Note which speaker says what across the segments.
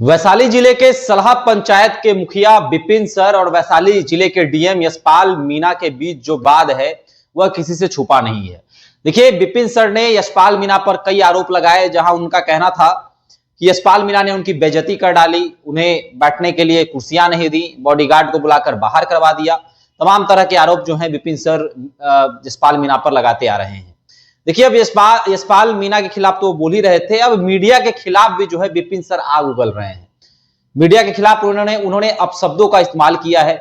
Speaker 1: वैशाली जिले के सलहा पंचायत के मुखिया विपिन सर और वैशाली जिले के डीएम यशपाल मीणा के बीच जो वाद है वह किसी से छुपा नहीं है। देखिए, विपिन सर ने यशपाल मीणा पर कई आरोप लगाए, जहां उनका कहना था कि यशपाल मीणा ने उनकी बेइज्जती कर डाली, उन्हें बैठने के लिए कुर्सियां नहीं दी, बॉडीगार्ड को बुलाकर बाहर करवा दिया। तमाम तरह के आरोप जो है विपिन सर यशपाल मीणा पर लगाते आ रहे हैं। देखिए, अब यशपाल मीणा के खिलाफ तो वो बोल ही रहे थे, अब मीडिया के खिलाफ भी जो है विपिन सर आग उगल रहे हैं। मीडिया के खिलाफ उन्होंने अपशब्दों का इस्तेमाल किया है,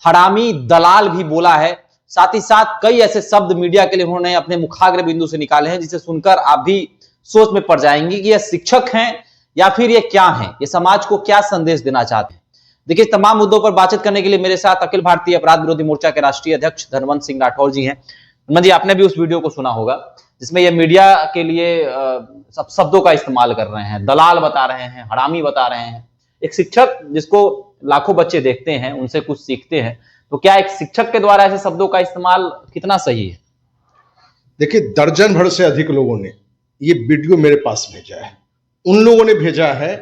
Speaker 1: हरामी, दलाल भी बोला है। साथ ही साथ कई ऐसे शब्द मीडिया के लिए उन्होंने अपने मुखाग्र बिंदु से निकाले हैं, जिसे सुनकर आप भी सोच में पड़ जाएंगे कि ये शिक्षक हैं या फिर ये क्या हैं, ये समाज को क्या संदेश देना चाहते हैं। देखिए, इस तमाम मुद्दों पर बातचीत करने के लिए मेरे साथ अखिल भारतीय अपराध विरोधी मोर्चा के राष्ट्रीय अध्यक्ष धनवंत सिंह राठौर जी हैं। धनवंत जी, आपने भी उस वीडियो को सुना होगा जिसमें ये मीडिया के लिए सब शब्दों का इस्तेमाल कर रहे हैं, दलाल बता रहे हैं, हरामी बता रहे हैं। एक शिक्षक जिसको लाखों बच्चे देखते हैं, उनसे कुछ सीखते हैं, तो क्या एक शिक्षक के द्वारा ऐसे शब्दों का इस्तेमाल कितना सही है?
Speaker 2: देखिए, दर्जन भर से अधिक लोगों ने ये वीडियो मेरे पास भेजा है। उन लोगों ने भेजा है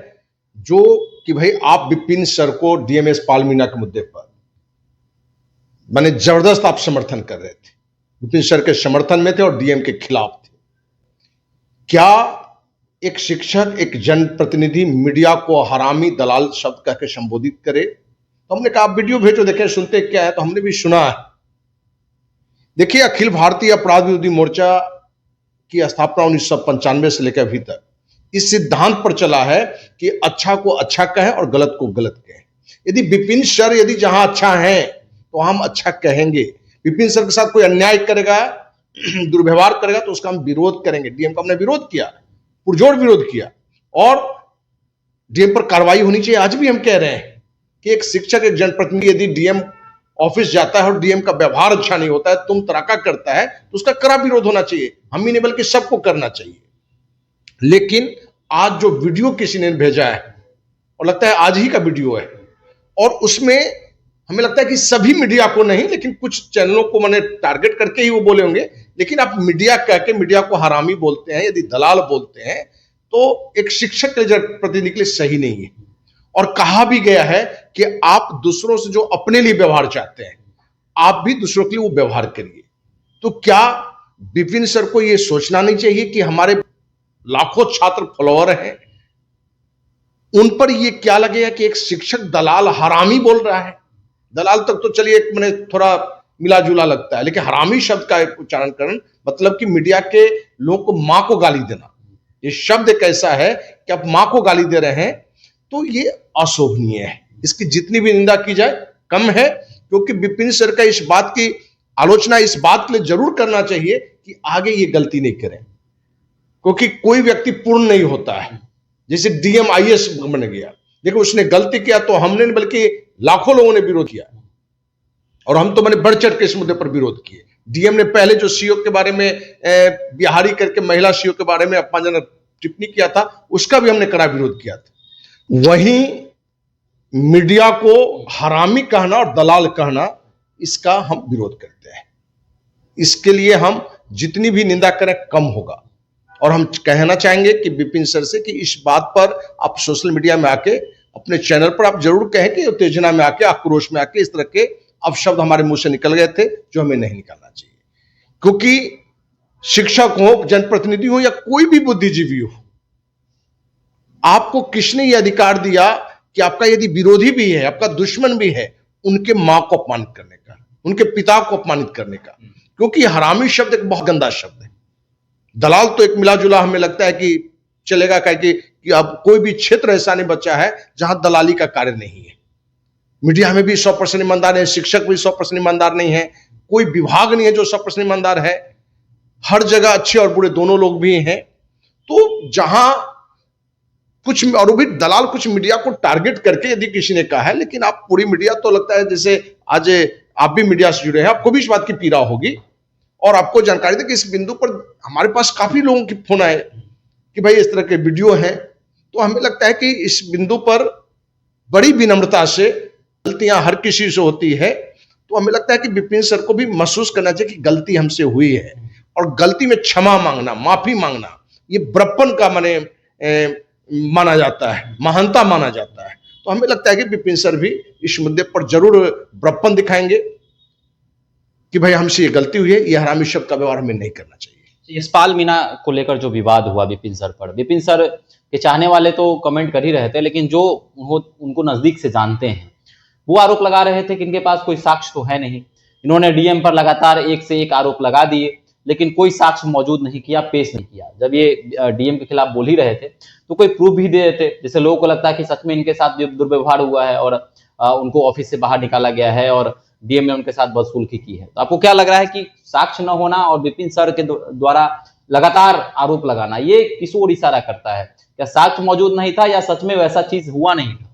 Speaker 2: जो कि भाई आप विपिन सर को डीएम यशपाल मीणा के मुद्दे पर माने जबरदस्त आप समर्थन कर रहे थे, विपिन सर के समर्थन में थे और डीएम के खिलाफ थे। क्या एक शिक्षक, एक जनप्रतिनिधि मीडिया को हरामी, दलाल शब्द कह के संबोधित करे? तो हमने कहा आप वीडियो भेजो, देखें सुनते क्या है। तो हमने भी सुना है। देखिए, अखिल भारतीय अपराध विरोधी मोर्चा की स्थापना 1995 से लेकर अभी तक इस सिद्धांत पर चला है कि अच्छा को अच्छा कहें और गलत को गलत कहें। यदि विपिन सर यदि जहां अच्छा है तो हम अच्छा कहेंगे। विपिन सर के साथ कोई अन्याय करेगा, दुर्व्यवहार करेगा तो उसका हम विरोध करेंगे। डीएम का हमने विरोध किया, पुरजोर विरोध किया और डीएम पर कार्रवाई होनी चाहिए। आज भी हम कह रहे हैं कि एक शिक्षक, एक जनप्रतिनिधि यदि डीएम ऑफिस जाता है और डीएम का व्यवहार अच्छा नहीं होता है, तुम तराका करता है, तो उसका कड़ा विरोध होना चाहिए। हम ही नहीं बल्कि सबको करना चाहिए। लेकिन आज जो वीडियो किसी ने भेजा है, और लगता है आज ही का वीडियो है, और उसमें हमें लगता है कि सभी मीडिया को नहीं लेकिन कुछ चैनलों को मैंने टारगेट करके ही वो बोले होंगे। लेकिन आप मीडिया कह के मीडिया को हरामी बोलते हैं, यदि दलाल बोलते हैं, तो एक शिक्षक के प्रतिनिधि के लिए सही नहीं है। और कहा भी गया है कि आप दूसरों से जो अपने लिए व्यवहार चाहते हैं, आप भी दूसरों के लिए वो व्यवहार करिए। तो क्या विपिन सर को यह सोचना नहीं चाहिए कि हमारे लाखों छात्र फॉलोअर हैं, उन पर यह क्या लगेगा कि एक शिक्षक दलाल, हरामी बोल रहा है? दलाल तक तो चलिए एक मैंने थोड़ा मिला जुला लगता है, लेकिन हरामी शब्द का उच्चारण करना मतलब कि मीडिया के लोगों को मां को गाली देना, ये शब्द एक ऐसा है कि आप मां को गाली दे रहे हैं, तो ये अशोभनीय है। इसकी जितनी भी निंदा की जाए कम है, क्योंकि विपिन सर का इस बात की आलोचना इस बात के लिए जरूर करना चाहिए कि आगे ये गलती नहीं करें, क्योंकि कोई व्यक्ति पूर्ण नहीं होता है। जैसे डीएम आईएएस बन गया, देखो उसने गलती किया तो हमने नहीं बल्कि लाखों लोगों ने विरोध किया, और हम तो मैंने बढ़ चढ़ के इस मुद्दे पर विरोध किए। डीएम ने पहले जो सीओ के बारे में बिहारी करके महिला सीओ के बारे में अपमानजनक टिप्पणी किया था, उसका भी हमने कड़ा विरोध किया था। वहीं मीडिया को हरामी कहना और दलाल कहना, इसका हम विरोध करते हैं। इसके लिए हम जितनी भी निंदा करें कम होगा। और हम कहना चाहेंगे कि विपिन सर से कि इस बात पर आप सोशल मीडिया में आके, अपने चैनल पर आप जरूर कहें कि उत्तेजना में आके, आक्रोश में आके इस तरह के अपशब्द हमारे मुंह से निकल गए थे जो हमें नहीं निकालना चाहिए। क्योंकि शिक्षक हो, जनप्रतिनिधि हो या कोई भी बुद्धिजीवी हो, आपको किसने यह अधिकार दिया कि आपका यदि विरोधी भी है, आपका दुश्मन भी है, उनके मां को अपमानित करने का, उनके पिता को अपमानित करने का? क्योंकि हरामी शब्द एक बहुत गंदा शब्द है। दलाल तो एक मिला जुला हमें लगता है कि चलेगा, कह कि अब कोई भी क्षेत्र ऐसा नहीं बचा है जहां दलाली का कार्य नहीं है। मीडिया में भी 100% ईमानदार है, शिक्षक भी 100% ईमानदार नहीं है, कोई विभाग नहीं है जो 100% ईमानदार है। हर जगह अच्छे और बुरे दोनों लोग भी हैं। तो जहां कुछ, और भी दलाल कुछ मीडिया को टारगेट करके यदि किसी ने कहा है, लेकिन आप पूरी मीडिया तो लगता है जैसे आज आप भी मीडिया से जुड़े हैं, आपको भी इस बात की पीड़ा होगी और आपको जानकारी दे कि इस बिंदु पर हमारे पास काफी लोगों की फोन आए कि भाई इस तरह के वीडियो हैं। तो हमें लगता है कि इस बिंदु पर बड़ी विनम्रता से, गलतियां हर किसी से होती है, तो हमें लगता है कि विपिन सर को भी महसूस करना चाहिए कि गलती हमसे हुई है, और गलती में क्षमा मांगना, माफी मांगना, ये बड़प्पन का माने माना जाता है, महानता माना जाता है। तो हमें लगता है कि विपिन सर भी इस मुद्दे पर जरूर बड़प्पन दिखाएंगे कि भाई हमसे ये गलती हुई है, ये हरामी शब्द का व्यवहार हमें नहीं करना चाहिए।
Speaker 1: यशपाल मीणा को लेकर जो विवाद हुआ विपिन सर पर, विपिन सर के चाहने वाले तो कमेंट कर ही रहे थे, लेकिन जो उनको नजदीक से जानते हैं वो आरोप लगा रहे थे कि इनके पास कोई साक्ष्य तो है नहीं। इन्होंने डीएम पर लगातार एक से एक आरोप लगा दिए, लेकिन कोई साक्ष्य मौजूद नहीं किया, पेश नहीं किया। जब ये डीएम के खिलाफ बोल ही रहे थे तो कोई प्रूफ भी दे देते, जैसे लोगों को लगता है कि सच में इनके साथ दुर्व्यवहार हुआ है और उनको ऑफिस से बाहर निकाला गया है और डीएम ने उनके साथ बदसलूकी की है। तो आपको क्या लग रहा है कि साक्ष्य न होना और विपिन सर के द्वारा लगातार आरोप लगाना ये किस ओर इशारा करता है? क्या साक्ष्य मौजूद नहीं था या सच में वैसा चीज हुआ नहीं था?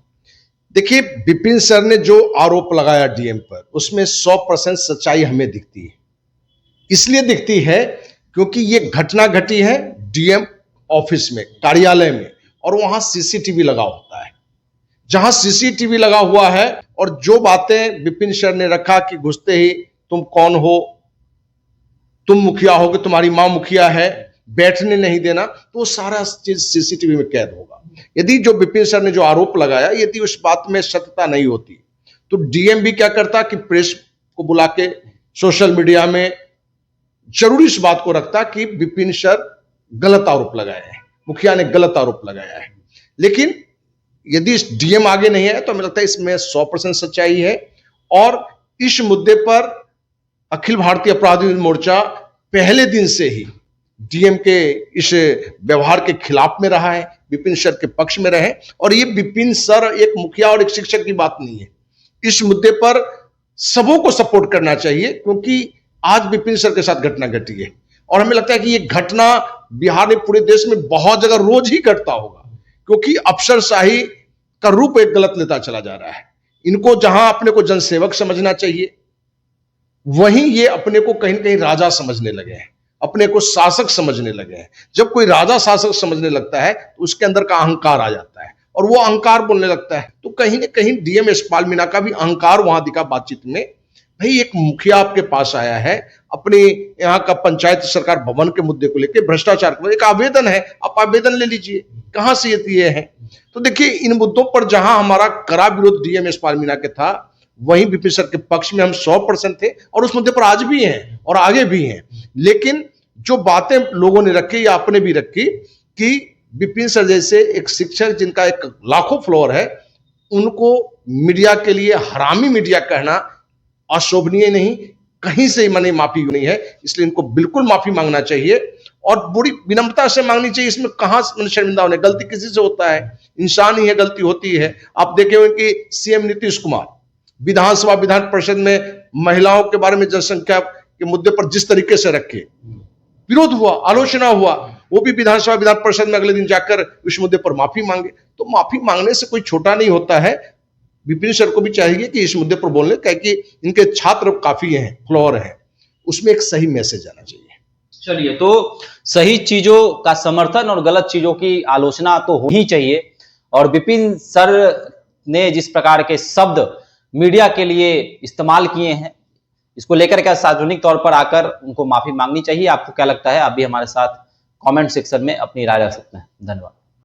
Speaker 2: देखिए, विपिन सर ने जो आरोप लगाया डीएम पर, उसमें 100% सच्चाई हमें दिखती है। इसलिए दिखती है क्योंकि ये घटना घटी है डीएम ऑफिस में, कार्यालय में, और वहां सीसीटीवी लगा होता है। जहां सीसीटीवी लगा हुआ है और जो बातें विपिन सर ने रखा कि घुसते ही तुम कौन हो, तुम मुखिया हो कि तुम्हारी मां मुखिया है, बैठने नहीं देना, तो वो सारा चीज सीसीटीवी में कैद होगा। यदि जो विपिन सर ने जो आरोप लगाया, यदि उस बात में सत्यता नहीं होती तो डीएम भी क्या करता कि प्रेस को बुला के सोशल मीडिया में जरूर इस बात को रखता कि विपिन सर गलत आरोप लगाए हैं, मुखिया ने गलत आरोप लगाया है। लेकिन यदि डीएम आगे नहीं है तो हमें लगता है इसमें 100% सच्चाई है। और इस मुद्दे पर अखिल भारतीय अपराध विरोधी मोर्चा पहले दिन से ही डीएम के इस व्यवहार के खिलाफ में रहा है, विपिन सर के पक्ष में रहे। और ये विपिन सर एक मुखिया और एक शिक्षक की बात नहीं है, इस मुद्दे पर सबों को सपोर्ट करना चाहिए, क्योंकि आज विपिन सर के साथ घटना घटी है और हमें लगता है कि ये घटना बिहार में, पूरे देश में बहुत जगह रोज ही घटता होगा, क्योंकि अफसरशाही का रूप एक गलत लेता चला जा रहा है। इनको जहां अपने को जनसेवक समझना चाहिए, वहीं ये अपने को कहीं न कहीं राजा समझने लगे हैं, अपने को शासक समझने लगे हैं। जब कोई राजा शासक समझने लगता है तो उसके अंदर का अहंकार आ जाता है और वो अहंकार बोलने लगता है। तो कहीं न कहीं डीएम यशपाल मीणा का भी अहंकार वहां दिखा बातचीत में। भाई, एक मुखिया आपके पास आया है, अपने यहाँ का पंचायत सरकार भवन के मुद्दे को लेकर, भ्रष्टाचार को, एक आवेदन है, आप आवेदन ले लीजिए, कहां से ये है। तो देखिए, इन मुद्दों पर जहां हमारा कड़ा विरोध डीएम यशपाल मीणा के था, वहीं विपिन सर के पक्ष में हम 100% थे और उस मुद्दे पर आज भी हैं और आगे भी हैं। लेकिन जो बातें लोगों ने रखी या आपने भी रखी कि विपिन सर जैसे एक शिक्षक जिनका एक लाखों फॉलोअर है, उनको मीडिया के लिए हरामी मीडिया कहना अशोभनीय नहीं, कहीं से माने माफी नहीं है। इसलिए इनको बिल्कुल माफी मांगना चाहिए और बड़ी विनम्रता से मांगनी चाहिए। इसमें कहां शर्मिंदा होने, गलती किसी से होता है, इंसान ही है, गलती होती है। आप देखे होंगे कि सीएम नीतीश कुमार विधानसभा विधान परिषद में महिलाओं के बारे में जनसंख्या के मुद्दे पर जिस तरीके से रखे, विरोध हुआ, आलोचना हुआ, वो भी विधानसभा विधान परिषद में अगले दिन जाकर इस मुद्दे पर माफी मांगे। तो माफी मांगने से कोई छोटा नहीं होता है। विपिन सर को भी चाहिए कि इस मुद्दे पर बोलने, क्योंकि इनके छात्र काफी हैं, फ्लोर हैं, उसमें एक सही मैसेज आना चाहिए।
Speaker 1: चलिए, तो सही चीजों का समर्थन और गलत चीजों की आलोचना तो होनी चाहिए। और विपिन सर ने जिस प्रकार के शब्द मीडिया के लिए इस्तेमाल किए हैं, इसको लेकर क्या सार्वजनिक तौर पर आकर उनको माफी मांगनी चाहिए? आपको क्या लगता है? आप भी हमारे साथ कमेंट सेक्शन में अपनी राय रख सकते हैं। धन्यवाद।